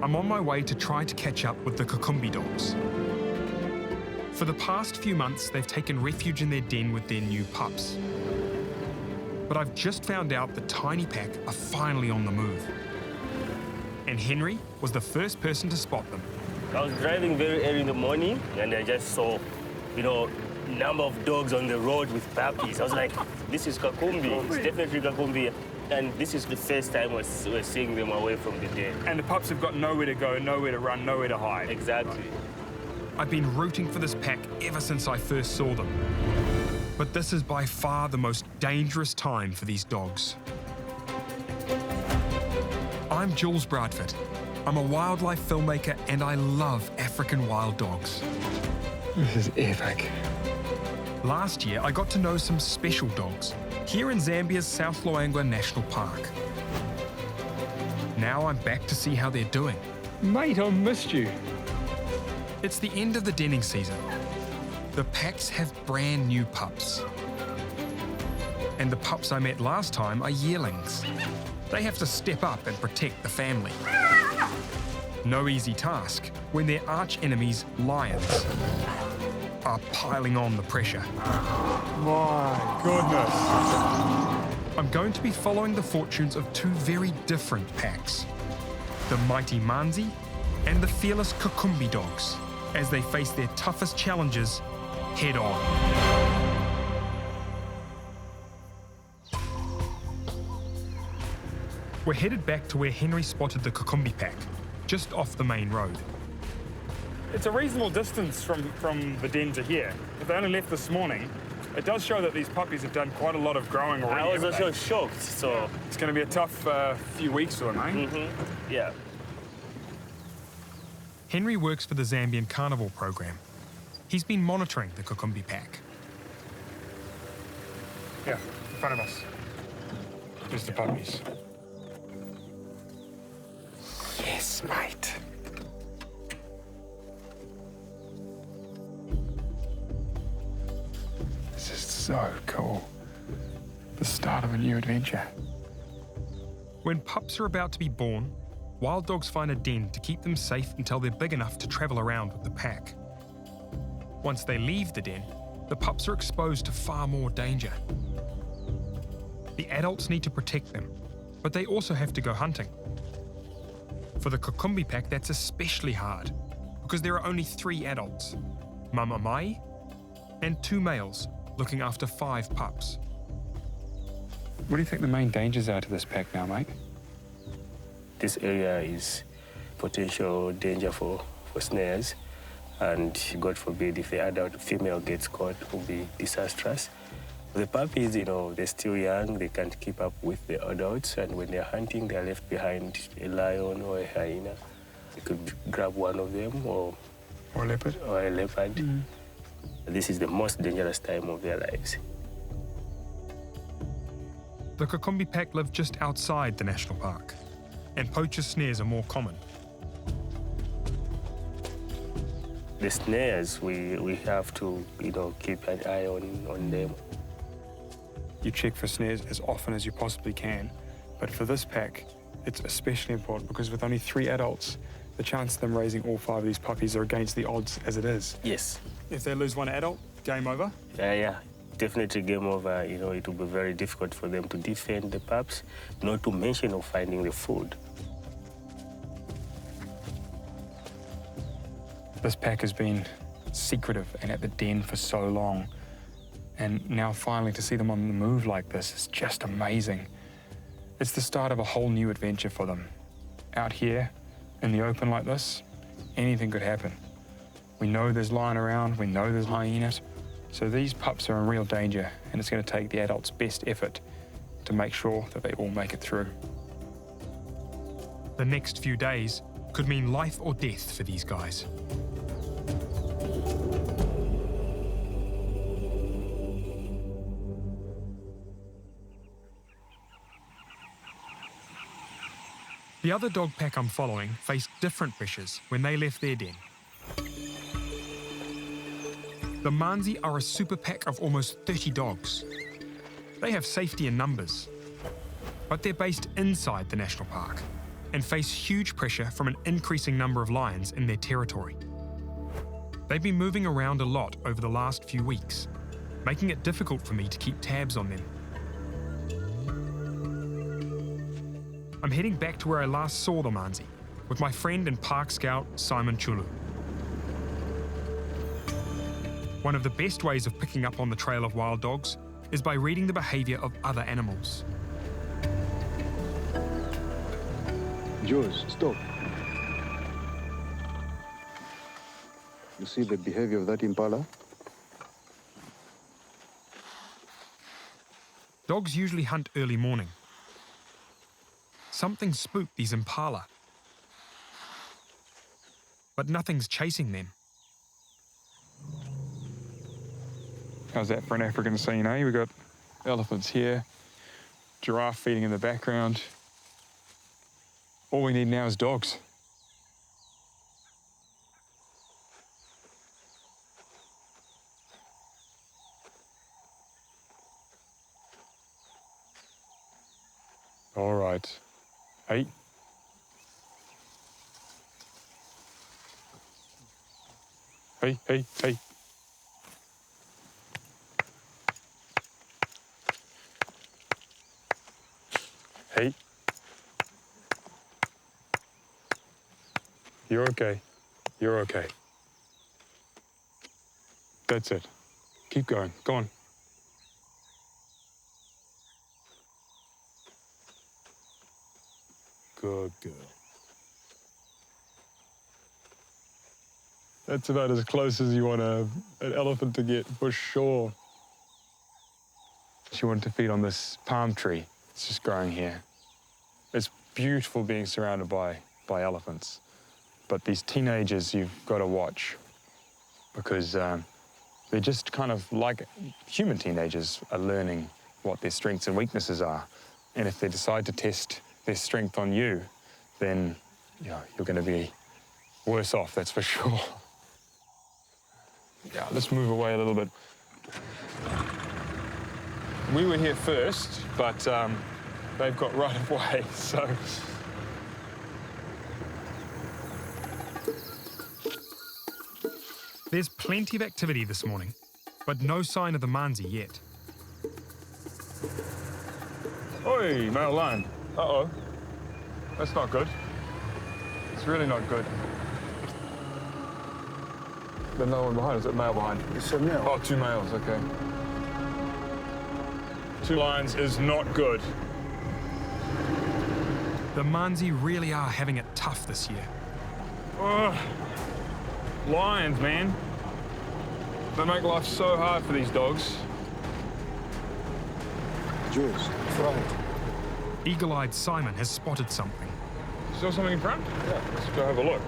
I'm on my way to try to catch up with the Kakumbi dogs. For the past few months, they've taken refuge in their den with their new pups. But I've just found out the tiny pack are finally on the move. And Henry was the first person to spot them. I was driving very early in the morning and I just saw, number of dogs on the road with puppies. I was like, this is Kakumbi. It's definitely Kakumbi. And this is the first time we're seeing them away from the den. And the pups have got nowhere to go, nowhere to run, nowhere to hide. Exactly. I've been rooting for this pack ever since I first saw them. But this is by far the most dangerous time for these dogs. I'm Julz Bradford. I'm a wildlife filmmaker and I love African wild dogs. This is epic. Last year, I got to know some special dogs here in Zambia's South Loangwa National Park. Now I'm back to see how they're doing. Mate, I missed you. It's the end of the denning season. The packs have brand new pups. And the pups I met last time are yearlings. They have to step up and protect the family. No easy task when their arch enemies, lions, are piling on the pressure. My goodness. I'm going to be following the fortunes of two very different packs. The mighty Manzi and the fearless Kakumbi dogs as they face their toughest challenges head on. We're headed back to where Henry spotted the Kakumbi pack, just off the main road. It's a reasonable distance from the den to here. If they only left this morning, it does show that these puppies have done quite a lot of growing already. I was also shocked, so... It's going to be a tough few weeks for them, eh? Mm-hmm. Yeah. Henry works for the Zambian Carnival program. He's been monitoring the Kakumbi pack. Yeah, in front of us. There's the puppies. Yes, mate. This is so cool. The start of a new adventure. When pups are about to be born, wild dogs find a den to keep them safe until they're big enough to travel around with the pack. Once they leave the den, the pups are exposed to far more danger. The adults need to protect them, but they also have to go hunting. For the Kakumbi pack, that's especially hard because there are only 3 adults, Mama Mai and 2 males looking after 5 pups. What do you think the main dangers are to this pack now, mate? This area is potential danger for snares, and God forbid if the adult female gets caught, it will be disastrous. The puppies, they're still young, they can't keep up with the adults, and when they're hunting, they're left behind a lion or a hyena. They could grab one of them or a leopard. This is the most dangerous time of their lives. The Kakumbi pack live just outside the national park, and poacher snares are more common. The snares, we have to, keep an eye on them. You check for snares as often as you possibly can, but for this pack, it's especially important because with only 3 adults, the chance of them raising all 5 of these puppies are against the odds as it is. Yes. If they lose one adult, game over? Yeah, definitely game over. It will be very difficult for them to defend the pups, not to mention of finding the food. This pack has been secretive and at the den for so long. And now finally to see them on the move like this is just amazing. It's the start of a whole new adventure for them. Out here, in the open like this, anything could happen. We know there's lion around, we know there's hyenas, so these pups are in real danger, and it's going to take the adult's best effort to make sure that they all make it through. The next few days could mean life or death for these guys. The other dog pack I'm following faced different pressures when they left their den. The Manzi are a super pack of almost 30 dogs. They have safety in numbers, but they're based inside the national park, and face huge pressure from an increasing number of lions in their territory. They've been moving around a lot over the last few weeks, making it difficult for me to keep tabs on them. I'm heading back to where I last saw the Manzi, with my friend and park scout Simon Chulu. One of the best ways of picking up on the trail of wild dogs is by reading the behaviour of other animals. Julz, stop. You see the behavior of that impala? Dogs usually hunt early morning. Something spooked these impala. But nothing's chasing them. How's that for an African scene, eh? We've got elephants here, giraffe feeding in the background. All we need now is dogs. All right. Hey. Hey, hey, hey. Hey. You're okay. You're okay. That's it. Keep going. Go on. Good girl. That's about as close as you want an elephant to get, for sure. She wanted to feed on this palm tree. It's just growing here. It's beautiful being surrounded by elephants. But these teenagers you've got to watch because they're just kind of like human teenagers are learning what their strengths and weaknesses are. And if they decide to test their strength on you, then you're going to be worse off, that's for sure. Yeah, let's move away a little bit. We were here first, but they've got right of way, so. There's plenty of activity this morning, but no sign of the Manzi yet. Oi, male lion. Uh-oh. That's not good. It's really not good. There's no one behind. Is it male behind? It's a male. Oh, two males, okay. Two lions is not good. The Manzi really are having it tough this year. Ugh. Lions, man. They make life so hard for these dogs. Julz, front. Eagle-eyed Simon has spotted something. You saw something in front? Yeah. Let's go have a look.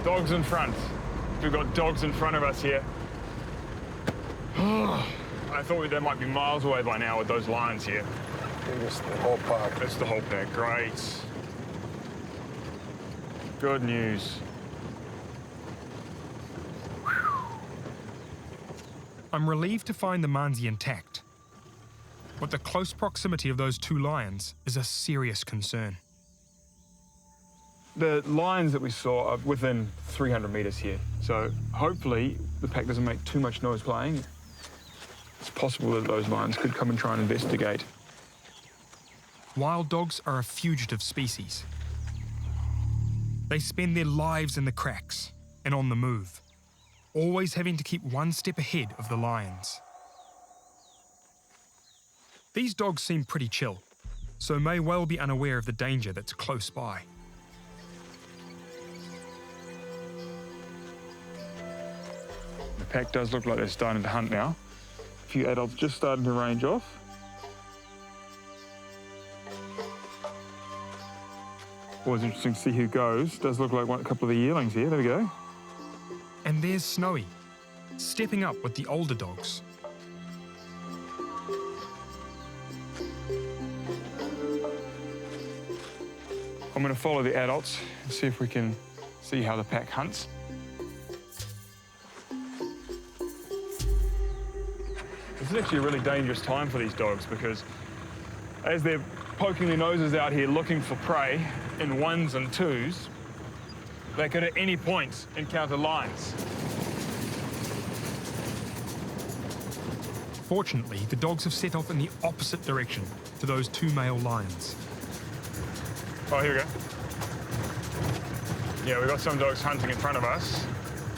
Dogs in front. We've got dogs in front of us here. I thought they might be miles away by now with those lions here. I think it's the whole pack. It's the whole pack. Great. Good news. I'm relieved to find the Manzi intact. But the close proximity of those two lions is a serious concern. The lions that we saw are within 300 metres here, so hopefully the pack doesn't make too much noise playing. It's possible that those lions could come and try and investigate. Wild dogs are a fugitive species. They spend their lives in the cracks and on the move, always having to keep one step ahead of the lions. These dogs seem pretty chill, so may well be unaware of the danger that's close by. The pack does look like they're starting to hunt now. A few adults just starting to range off. Always interesting to see who goes. Does look like a couple of the yearlings here. There we go. And there's Snowy, stepping up with the older dogs. I'm going to follow the adults and see if we can see how the pack hunts. This is actually a really dangerous time for these dogs because as they're poking their noses out here looking for prey in ones and twos, they could at any point encounter lions. Fortunately, the dogs have set off in the opposite direction to those 2 male lions. Oh, here we go. Yeah, we've got some dogs hunting in front of us.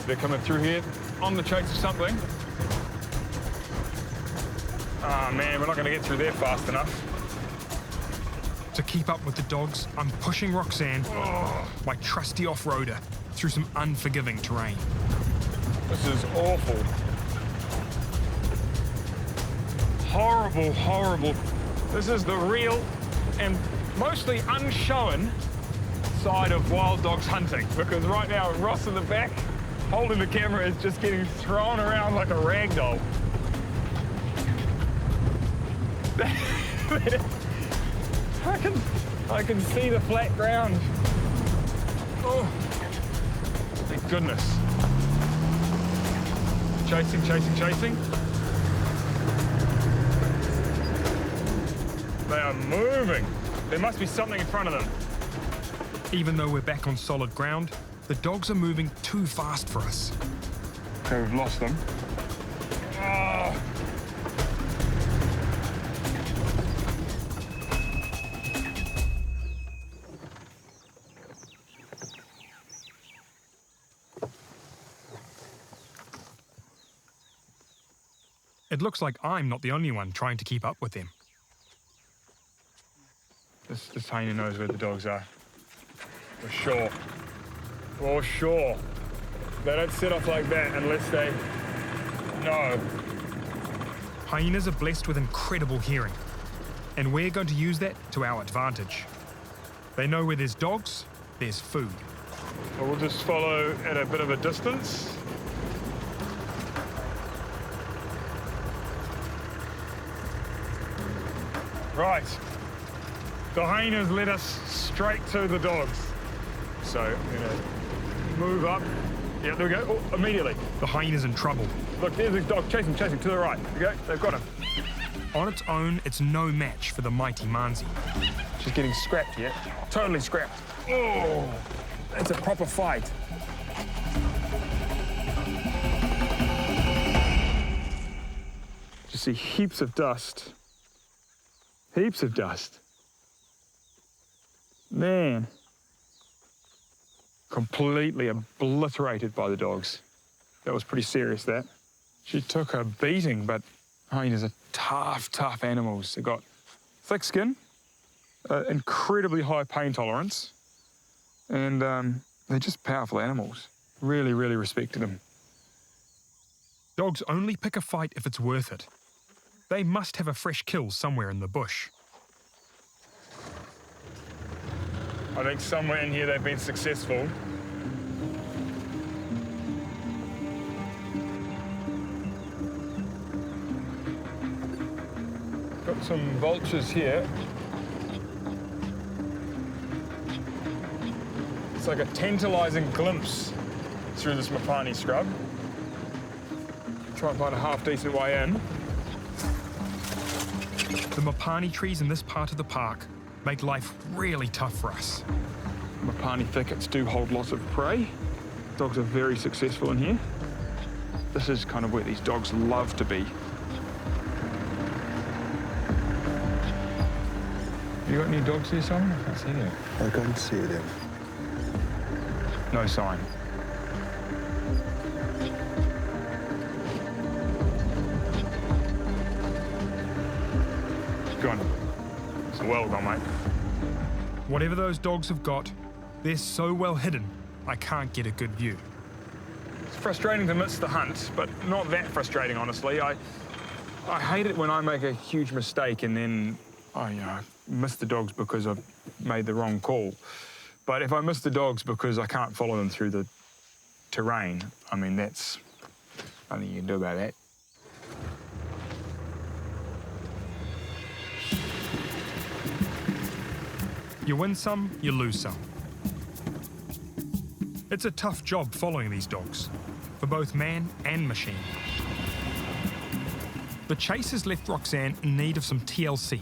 They're coming through here on the chase of something. Ah, man, we're not going to get through there fast enough. To keep up with the dogs, I'm pushing Roxanne, my trusty off-roader, through some unforgiving terrain. This is awful. Horrible, horrible. This is the real and mostly unshown side of wild dogs hunting, because right now Ross in the back holding the camera is just getting thrown around like a rag doll. I can see the flat ground. Oh, thank goodness. Chasing, chasing, chasing. They are moving. There must be something in front of them. Even though we're back on solid ground, the dogs are moving too fast for us. Okay, we've lost them. Oh. It looks like I'm not the only one trying to keep up with them. This hyena knows where the dogs are. For sure. For sure. They don't set off like that unless they know. Hyenas are blessed with incredible hearing, and we're going to use that to our advantage. They know where there's dogs, there's food. So we'll just follow at a bit of a distance. Right. The hyenas led us straight to the dogs. So I'm gonna move up. Yeah, there we go. Oh, immediately. The hyena's in trouble. Look, there's a dog chasing to the right. There we go, they've got him. On its own, it's no match for the mighty Manzi. She's getting scrapped here. Totally scrapped. Oh, that's a proper fight. You see heaps of dust. Heaps of dust. Man. Completely obliterated by the dogs. That was pretty serious, that. She took a beating, but hyenas are tough, tough animals. They've got thick skin, incredibly high pain tolerance, and they're just powerful animals. Really, really respected them. Dogs only pick a fight if it's worth it. They must have a fresh kill somewhere in the bush. I think somewhere in here they've been successful. Got some vultures here. It's like a tantalizing glimpse through this Mapani scrub. Try and find a half-decent way in. The Mapani trees in this part of the park make life really tough for us. Mapani thickets do hold lots of prey. Dogs are very successful in here. This is kind of where these dogs love to be. You got any dogs here, Simon? I can't see them. I can't see them. No sign. Go on. It's well gone, mate. Whatever those dogs have got, they're so well hidden, I can't get a good view. It's frustrating to miss the hunt, but not that frustrating, honestly. I hate it when I make a huge mistake and then I miss the dogs because I've made the wrong call. But if I miss the dogs because I can't follow them through the terrain, I mean, that's nothing you can do about that. You win some, you lose some. It's a tough job following these dogs, for both man and machine. The chase has left Roxanne in need of some TLC.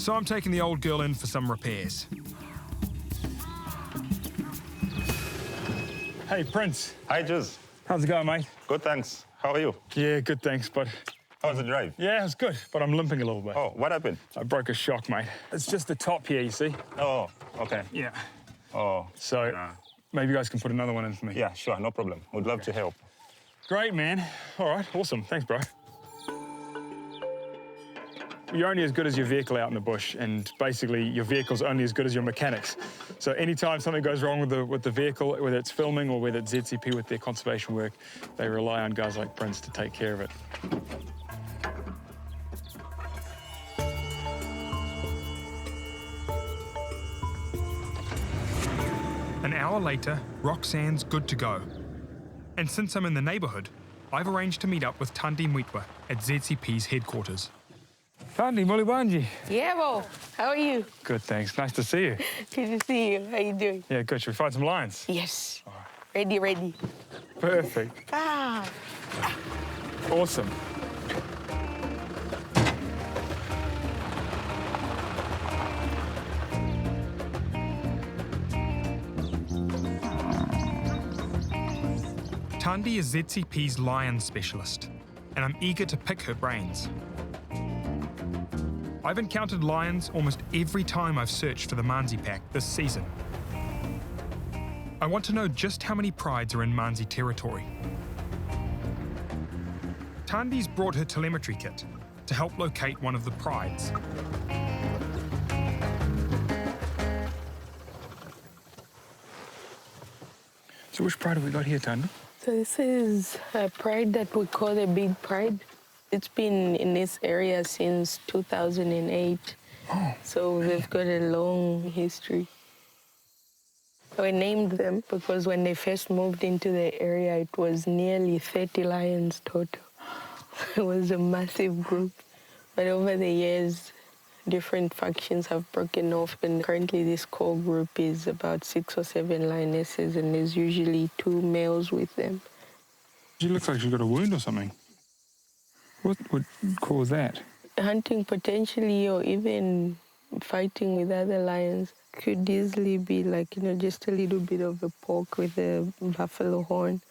So I'm taking the old girl in for some repairs. Hey, Prince. Hi, Julz. How's it going, mate? Good, thanks. How are you? Yeah, good, thanks, but... How's the drive? Yeah, it's good, but I'm limping a little bit. Oh, what happened? I broke a shock, mate. It's just the top here, you see? Oh, okay. Yeah. Oh, So, nah. maybe you guys can put another one in for me. Yeah, sure, no problem. Would love to help. Great, man. All right, awesome. Thanks, bro. You're only as good as your vehicle out in the bush, and basically your vehicle's only as good as your mechanics. So anytime something goes wrong with the vehicle, whether it's filming or whether it's ZCP with their conservation work, they rely on guys like Prince to take care of it. An hour later, Roxanne's good to go. And since I'm in the neighbourhood, I've arranged to meet up with Thandie Mweetwa at ZCP's headquarters. Thandie Mweetwa. Yeah, Bo. How are you? Good, thanks. Nice to see you. Good to see you. How you doing? Yeah, good. Should we find some lions? Yes. Ready. Perfect. Ah. Awesome. Thandie is ZCP's lion specialist, and I'm eager to pick her brains. I've encountered lions almost every time I've searched for the Manzi pack this season. I want to know just how many prides are in Manzi territory. Thandie's brought her telemetry kit to help locate one of the prides. So which pride have we got here, Thandie? So this is a pride that we call the big pride. It's been in this area since 2008. Oh. So they've got a long history. We named them because when they first moved into the area, it was nearly 30 lions total. It was a massive group. But over the years, different factions have broken off, and currently this core group is about 6 or 7 lionesses, and there's usually 2 males with them. She looks like she's got a wound or something. What would cause that? Hunting potentially, or even fighting with other lions, could easily be like, just a little bit of a poke with a buffalo horn.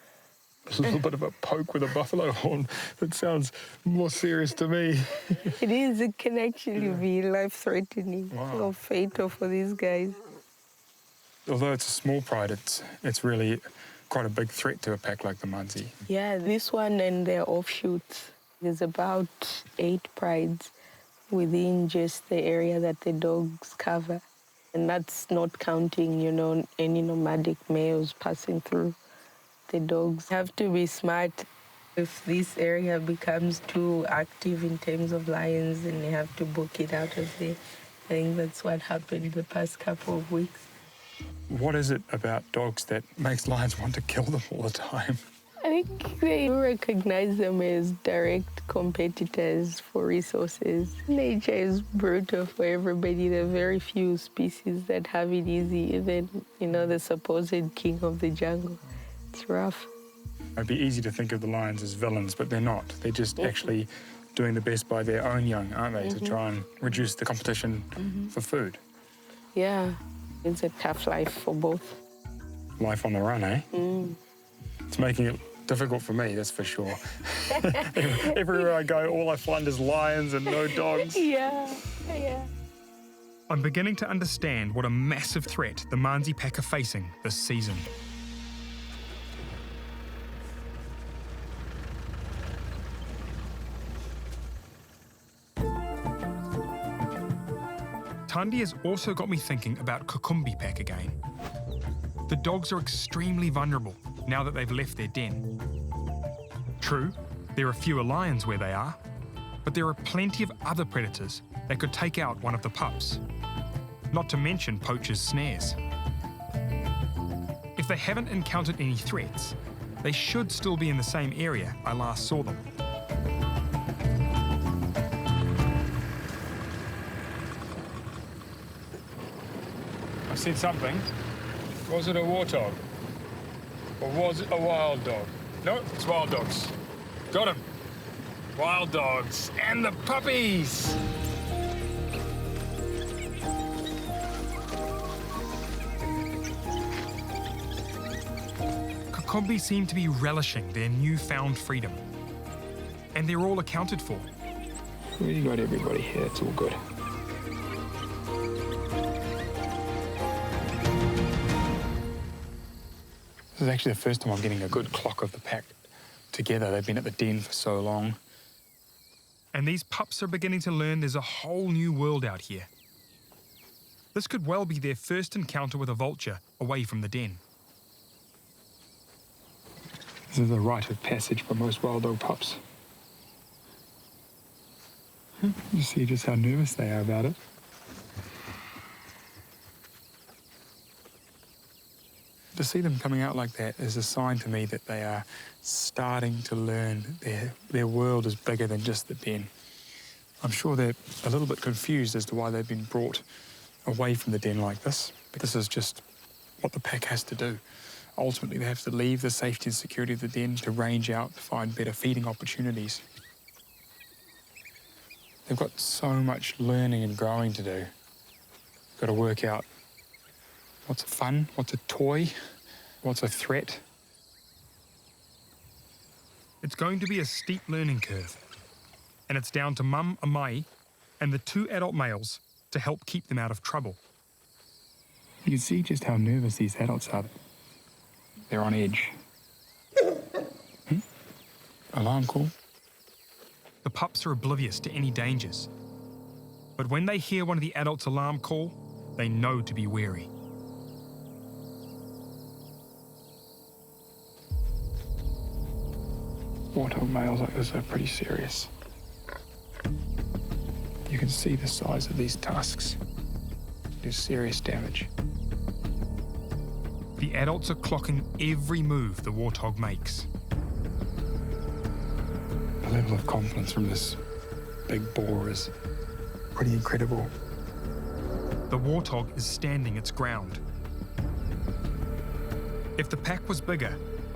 A little bit of a poke with a buffalo horn. That sounds more serious to me. It is. It can actually be life-threatening or fatal for these guys. Although it's a small pride, it's really quite a big threat to a pack like the Manzi. Yeah, this one and their offshoots. There's about 8 prides within just the area that the dogs cover. And that's not counting, any nomadic males passing through. The dogs have to be smart. If this area becomes too active in terms of lions, then they have to book it out of there. I think that's what happened the past couple of weeks. What is it about dogs that makes lions want to kill them all the time? I think they recognize them as direct competitors for resources. Nature is brutal for everybody. There are very few species that have it easy, even, the supposed king of the jungle. It's rough. It'd be easy to think of the lions as villains, but they're not. They're just actually doing the best by their own young, aren't they, to try and reduce the competition for food. Yeah, it's a tough life for both. Life on the run, eh? It's making it difficult for me, that's for sure. Everywhere I go, all I find is lions and no dogs. Yeah. I'm beginning to understand what a massive threat the Manzi pack are facing this season. Thandie has also got me thinking about Kakumbi pack again. The dogs are extremely vulnerable now that they've left their den. True, there are fewer lions where they are, but there are plenty of other predators that could take out one of the pups. Not to mention poachers' snares. If they haven't encountered any threats, they should still be in the same area I last saw them. I've seen something. Was it a warthog? Or was it a wild dog? No, it's wild dogs. Got him. Wild dogs and the puppies. Kakumbi seem to be relishing their newfound freedom. And they're all accounted for. We got everybody here, it's all good. This is actually the first time I'm getting a good clock of the pack together. They've been at the den for so long. And these pups are beginning to learn there's a whole new world out here. This could well be their first encounter with a vulture away from the den. This is a rite of passage for most wild dog pups. You see just how nervous they are about it. To see them coming out like that is a sign to me that they are starting to learn their world is bigger than just the den. I'm sure they're a little bit confused as to why they've been brought away from the den like this. But this is just what the pack has to do. Ultimately, they have to leave the safety and security of the den to range out to find better feeding opportunities. They've got so much learning and growing to do. Got to work out what's fun, what's a toy, what's a threat. It's going to be a steep learning curve. And it's down to Mum Amai and the 2 adult males to help keep them out of trouble. You can see just how nervous these adults are. They're on edge. Alarm call. The pups are oblivious to any dangers. But when they hear one of the adults' alarm call, they know to be wary. Warthog males like this are pretty serious. You can see the size of these tusks. Do serious damage. The adults are clocking every move the warthog makes. The level of confidence from this big boar is pretty incredible. The warthog is standing its ground. If the pack was bigger,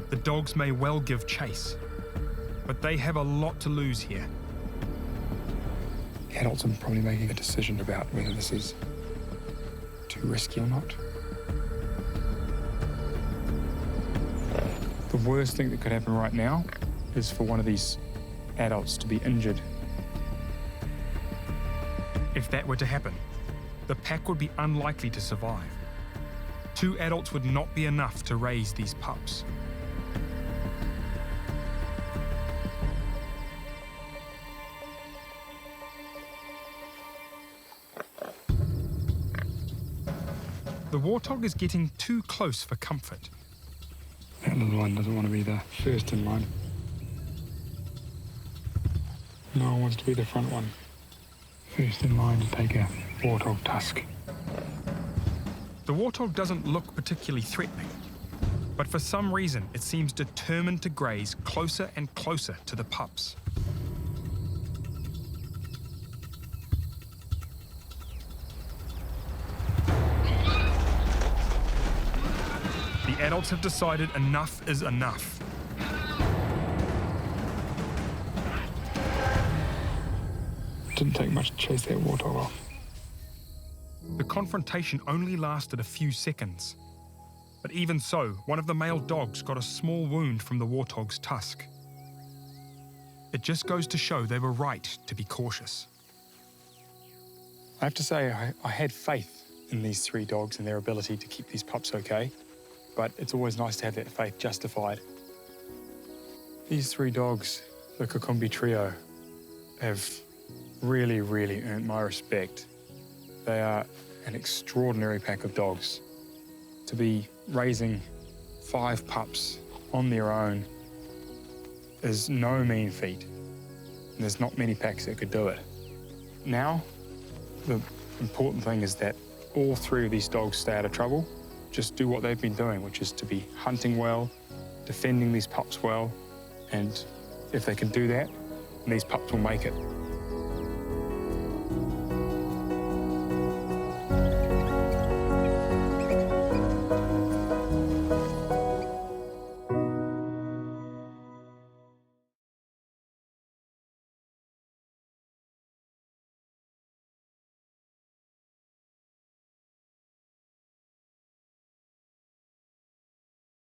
the dogs may well give chase. But they have a lot to lose here. The adults are probably making a decision about whether this is too risky or not. The worst thing that could happen right now is for one of these adults to be injured. If that were to happen, the pack would be unlikely to survive. 2 adults would not be enough to raise these pups. The warthog is getting too close for comfort. That little one doesn't want to be the first in line. No one wants to be the front one. First in line to take a warthog tusk. The warthog doesn't look particularly threatening, but for some reason it seems determined to graze closer and closer to the pups. The adults have decided enough is enough. Didn't take much to chase that warthog off. The confrontation only lasted a few seconds. But even so, one of the male dogs got a small wound from the warthog's tusk. It just goes to show they were right to be cautious. I have to say, I had faith in these 3 dogs and their ability to keep these pups okay, but it's always nice to have that faith justified. These 3 dogs, the Kakumbi trio, have really, really earned my respect. They are an extraordinary pack of dogs. To be raising 5 pups on their own is no mean feat. And there's not many packs that could do it. Now, the important thing is that all 3 of these dogs stay out of trouble, just do what they've been doing, which is to be hunting well, defending these pups well, and if they can do that, these pups will make it.